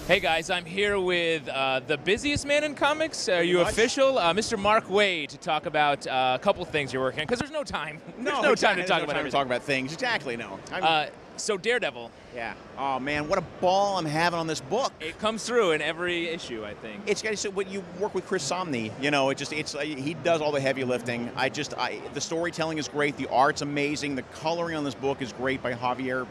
Hey guys, I'm here with the busiest man in comics. Are you much. official? Mr. Mark Waid, to talk about a couple things you're working on, because there's no time. There's no time to talk about everything. talk about things. Exactly, no. So Daredevil, Yeah. Oh man, what a ball I'm having on this book. it comes through in every issue, I think. It's got so when you work with Chris Somney, you know, he does all the heavy lifting. The storytelling is great, the art's amazing, the coloring on this book is great by Javier.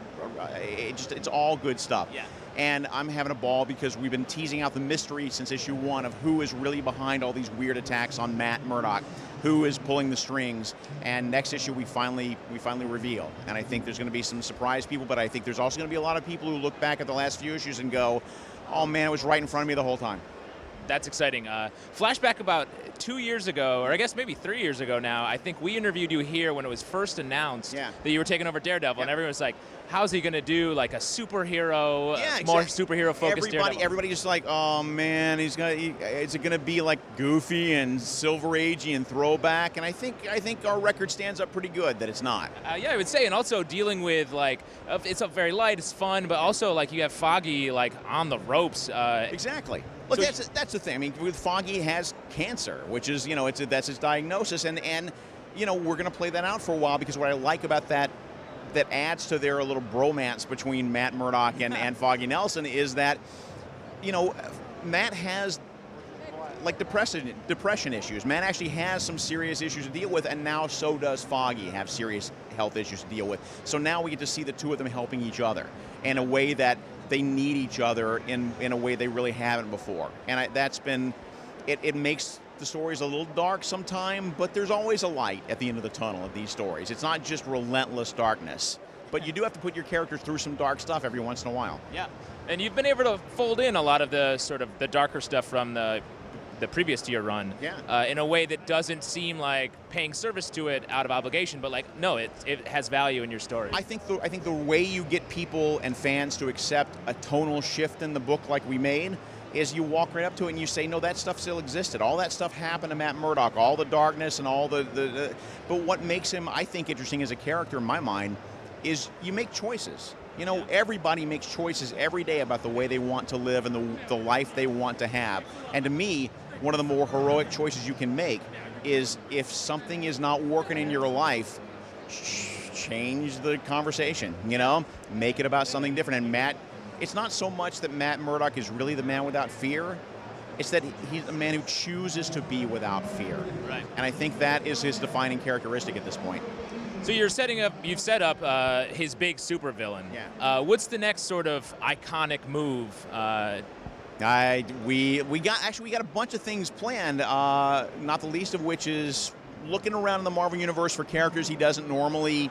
It's all good stuff. Yeah. And I'm having a ball because we've been teasing out the mystery since issue 1 of who is really behind all these weird attacks on Matt Murdock, who is pulling the strings. And next issue we finally reveal. And I think there's going to be some surprise people, but I think there's also going to be a lot of people who look back at the last few issues and go, "Oh man, it was right in front of me the whole time." That's exciting. Flashback about 2 years ago, or I guess maybe 3 years ago now, I think we interviewed you here when it was first announced that you were taking over Daredevil, and everyone was like, how's he going to do like a superhero, more superhero-focused Daredevil? Everybody just like, oh man, is it going to be like goofy and Silver Agey and throwback? And I think our record stands up pretty good that it's not. Yeah, I would say, and also dealing with like, it's very light, it's fun, but also like you have Foggy like on the ropes. Exactly. Look, that's the thing. I mean, with Foggy has cancer, which is, that's his diagnosis, and we're going to play that out for a while, because what I like about that adds to their little bromance between Matt Murdock and Foggy Nelson is that, Matt has like depression issues. Matt actually has some serious issues to deal with, and now so does Foggy have serious health issues to deal with. So now we get to see the two of them helping each other in a way that they need each other in a way they really haven't before. And it makes the stories a little dark sometime, but there's always a light at the end of the tunnel of these stories. It's not just relentless darkness, but you do have to put your characters through some dark stuff every once in a while. Yeah, and you've been able to fold in a lot of the sort of the darker stuff from the previous to your run, in a way that doesn't seem like paying service to it out of obligation, but like, no, it has value in your story. I think the way you get people and fans to accept a tonal shift in the book like we made is you walk right up to it and you say, no, that stuff still existed. All that stuff happened to Matt Murdock, all the darkness and all the but what makes him, I think, interesting as a character in my mind is you make choices. Everybody makes choices every day about the way they want to live and the life they want to have. And to me, one of the more heroic choices you can make is, if something is not working in your life, change the conversation, make it about something different. And Matt, it's not so much that Matt Murdock is really the man without fear, it's that he's a man who chooses to be without fear. Right. And I think that is his defining characteristic at this point. So you've set up his big supervillain. Yeah. What's the next sort of iconic move? We got a bunch of things planned, not the least of which is looking around in the Marvel Universe for characters he doesn't normally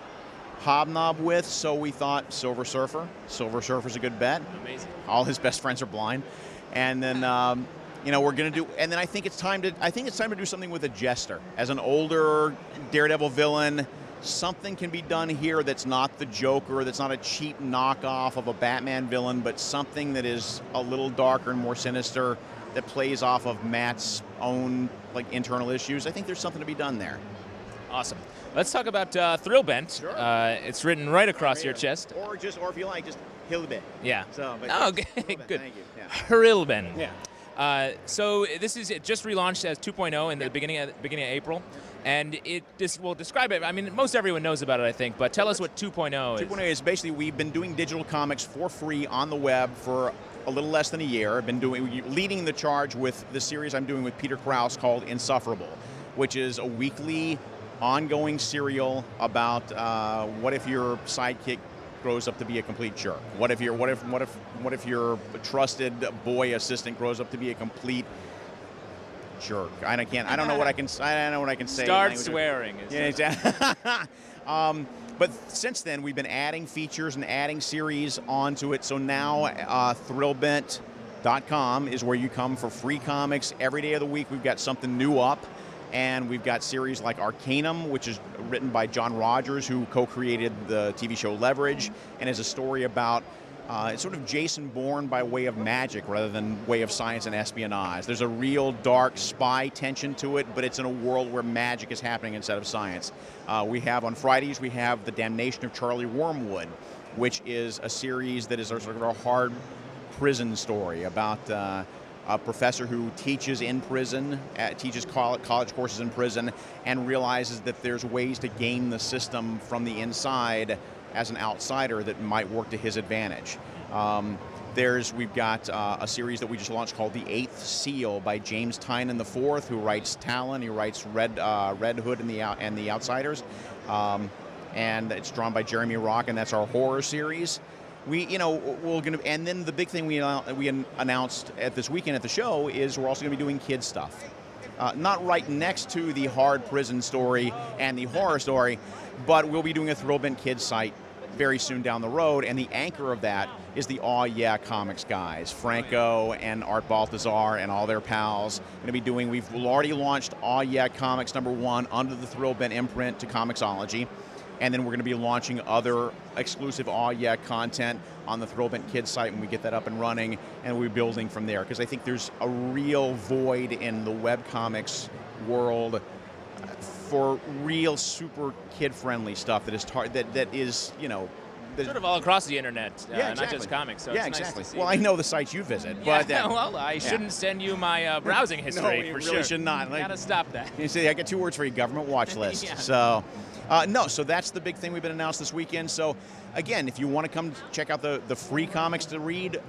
hobnob with, so we thought Silver Surfer. Silver Surfer's a good bet. Amazing. All his best friends are blind. And then we're going to do, and then I think it's time to do something with a Jester. As an older Daredevil villain, something can be done here that's not the Joker, that's not a cheap knockoff of a Batman villain, but something that is a little darker and more sinister, that plays off of Matt's own internal issues. I think there's something to be done there. Awesome. Let's talk about Thrillbent. Sure. It's written right across your chest. Or if you like, just Thrillbent. Yeah. So, but okay, good. Thank you. Yeah. Thrillbent. Yeah. So this is just relaunched as 2.0 in the beginning of April, and we'll describe it. I mean, most everyone knows about it, I think, but tell us what 2.0 is. 2.0 is basically, we've been doing digital comics for free on the web for a little less than a year. I've been leading the charge with the series I'm doing with Peter Krause called Insufferable, which is a weekly, ongoing serial about what if your sidekick grows up to be a complete jerk? What if your trusted boy assistant grows up to be a complete jerk? I don't know what I can say. Start swearing. But since then, we've been adding features and adding series onto it. So now, Thrillbent.com is where you come for free comics. Every day of the week, we've got something new up. And we've got series like Arcanum, which is written by John Rogers, who co-created the TV show Leverage, and is a story about it's sort of Jason Bourne by way of magic rather than way of science and espionage. There's a real dark spy tension to it, but it's in a world where magic is happening instead of science. We have on Fridays, we have The Damnation of Charlie Wormwood, which is a series that is a sort of a prison story about a professor who teaches in prison, teaches college courses in prison, and realizes that there's ways to game the system from the inside as an outsider that might work to his advantage. We've got a series that we just launched called The Eighth Seal by James Tynan IV, who writes Talon. He writes Red Hood and the Outsiders, and it's drawn by Jeremy Rock, and that's our horror series. And then the big thing we announced at this weekend at the show is we're also going to be doing kids stuff. Not right next to the hard prison story and the horror story, but we'll be doing a Thrillbent kids site very soon down the road, and the anchor of that is the Aw Yeah Comics guys, Franco and Art Balthazar and all their pals. We've already launched Aw Yeah Comics #1 under the Thrillbent imprint to Comixology, and then we're going to be launching other exclusive Aw Yeah content on the Thrillbent Kids site when we get that up and running, and we'll be building from there, because I think there's a real void in the webcomics world for real super kid-friendly stuff that is sort of all across the internet, exactly. Not just comics. So yeah, it's exactly. Nice to see. Well, I know the sites you visit, yeah, but well, I shouldn't send you my browsing history no, you for really sure. should not. Gotta stop that. You see, I get 2 words for you: government watch list. Yeah. So, so that's the big thing we've been announced this weekend. So, again, if you want to come check out the free comics to read,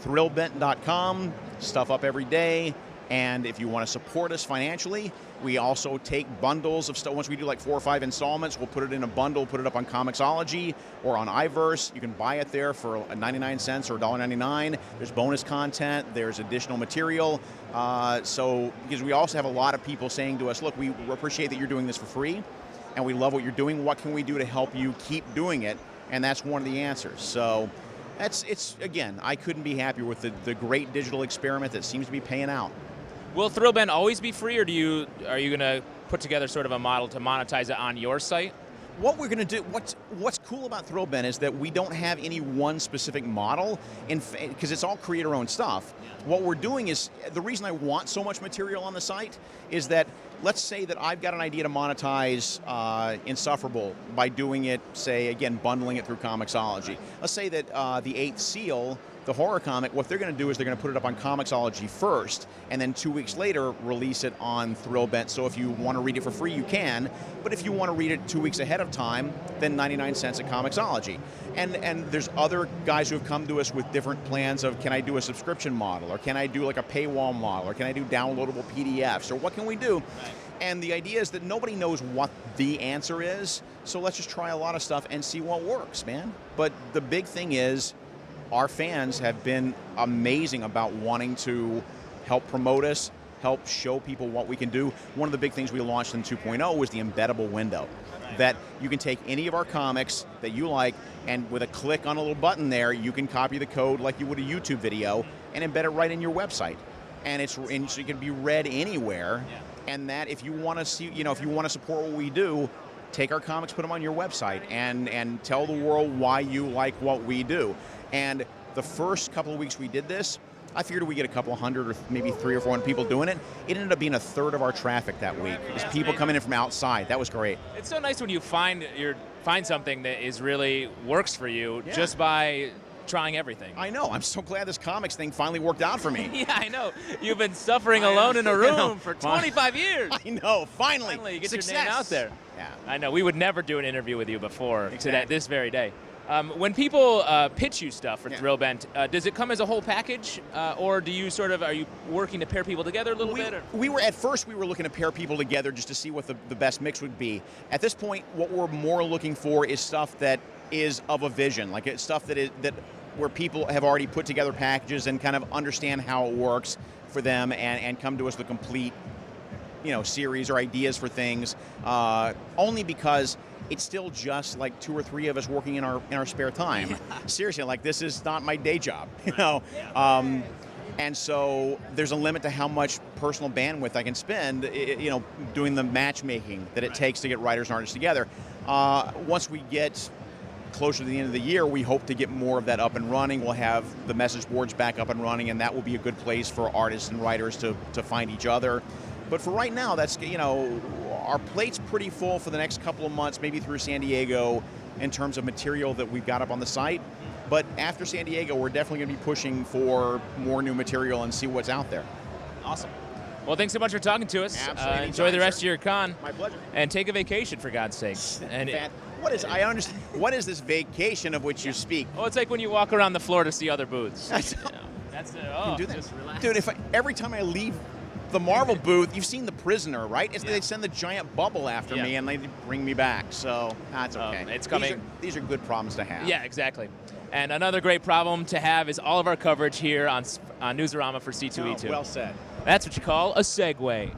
thrillbent.com, stuff up every day. And if you want to support us financially, we also take bundles of stuff. Once we do like 4 or 5 installments, we'll put it in a bundle, put it up on Comixology or on iVerse. You can buy it there for 99 cents or $1.99. There's bonus content. There's additional material. Because we also have a lot of people saying to us, look, we appreciate that you're doing this for free, and we love what you're doing. What can we do to help you keep doing it? And that's one of the answers. So again, I couldn't be happier with the great digital experiment that seems to be paying out. Will Thrillbent always be free, or are you going to put together sort of a model to monetize it on your site? What we're going to do, what's cool about Thrillbent is that we don't have any one specific model, because it's all creator-owned stuff. What we're doing is, the reason I want so much material on the site is that, let's say that I've got an idea to monetize Insufferable by doing it, say, again, bundling it through Comixology. Let's say that The Eighth Seal, the horror comic, what they're going to do is they're going to put it up on Comixology first, and then 2 weeks later release it on Thrillbent. So if you want to read it for free, you can. But if you want to read it 2 weeks ahead of time, then 99 cents at Comixology. And there's other guys who have come to us with different plans of, can I do a subscription model, or can I do like a paywall model, or can I do downloadable PDFs, or what can we do? Right. And the idea is that nobody knows what the answer is, so let's just try a lot of stuff and see what works, man. But the big thing is, our fans have been amazing about wanting to help promote us, help show people what we can do. One of the big things we launched in 2.0 was the embeddable window, that you can take any of our comics that you like, and with a click on a little button there, you can copy the code like you would a YouTube video and embed it right in your website. And so it can be read anywhere. And that if you want to see, if you want to support what we do, take our comics, put them on your website, and tell the world why you like what we do. And the first couple of weeks we did this, I figured we get a couple hundred or maybe 300 or 400 people doing it. It ended up being a third of our traffic that week. It was people coming in from outside. That was great. It's so nice when you find something that is really works for you just by trying everything. I know. I'm so glad this comics thing finally worked out for me. Yeah, I know. You've been suffering alone in a room for 25 years. I know. Finally. Finally, you get Success. your name out there. Yeah. I know. We would never do an interview with you before today, this very day. When people pitch you stuff for Thrillbent, does it come as a whole package, or do you are you working to pair people together a little bit? Or? At first we were looking to pair people together just to see what the best mix would be. At this point, what we're more looking for is stuff that is of a vision, like it's stuff that where people have already put together packages and kind of understand how it works for them, and come to us with a complete, series or ideas for things. Only because it's still just like 2 or 3 of us working in our spare time. Seriously, like this is not my day job, and so there's a limit to how much personal bandwidth I can spend, doing the matchmaking that it takes to get writers and artists together. Once we get closer to the end of the year, we hope to get more of that up and running. We'll have the message boards back up and running, and that will be a good place for artists and writers to find each other. But for right now, that's, our plate's pretty full for the next couple of months, maybe through San Diego, in terms of material that we've got up on the site. But after San Diego, we're definitely going to be pushing for more new material and see what's out there. Awesome. Well, thanks so much for talking to us. Absolutely. Enjoy the rest of your con. My pleasure. And take a vacation, for God's sake. And I understand. What is this vacation of which you speak? Oh, it's like when you walk around the floor to see other booths. That's do that. Just relax. Dude, every time I leave the Marvel booth, you've seen The Prisoner, right? They send the giant bubble after me and they bring me back. So that's okay. It's coming. These are good problems to have. Yeah, exactly. And another great problem to have is all of our coverage here on Newsarama for C2E2. Well said. That's what you call a segue.